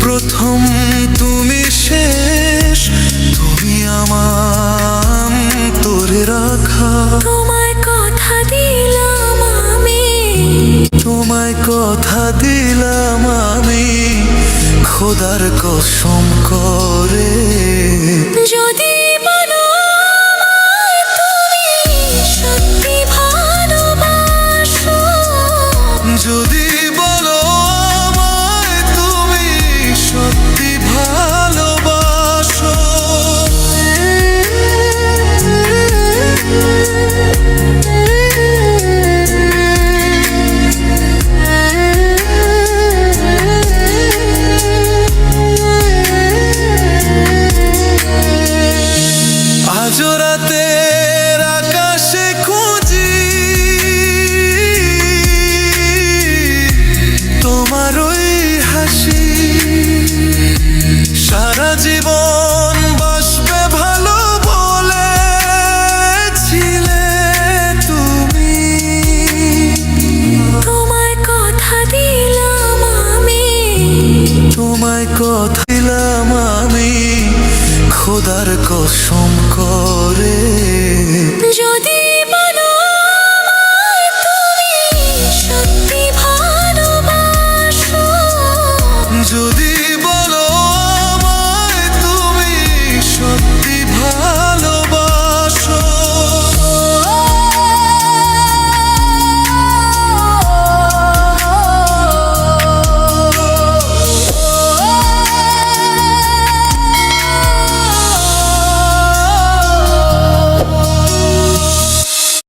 প্রথম তুমি শেষ, তুমি আমার তোরে রাখা। তোমায় কথা দিলাম আমি, তোমায় কথা দিলাম আমি, খোদার কসম করে। যদি বলো আমায় তুমি সত্যি ভালোবাসো, যদি বলো আমায় তুমি সত্যি ভালোবাসো, আজ রাতের আকাশে খুঁজি তোমার ওই হাসি। সারা জীবন বাসবে ভালো বলেছিলে তুমি। তোমায় কথা দিলাম আমি, তোমায় কথা দিলাম আমি, খোদার কসম করে।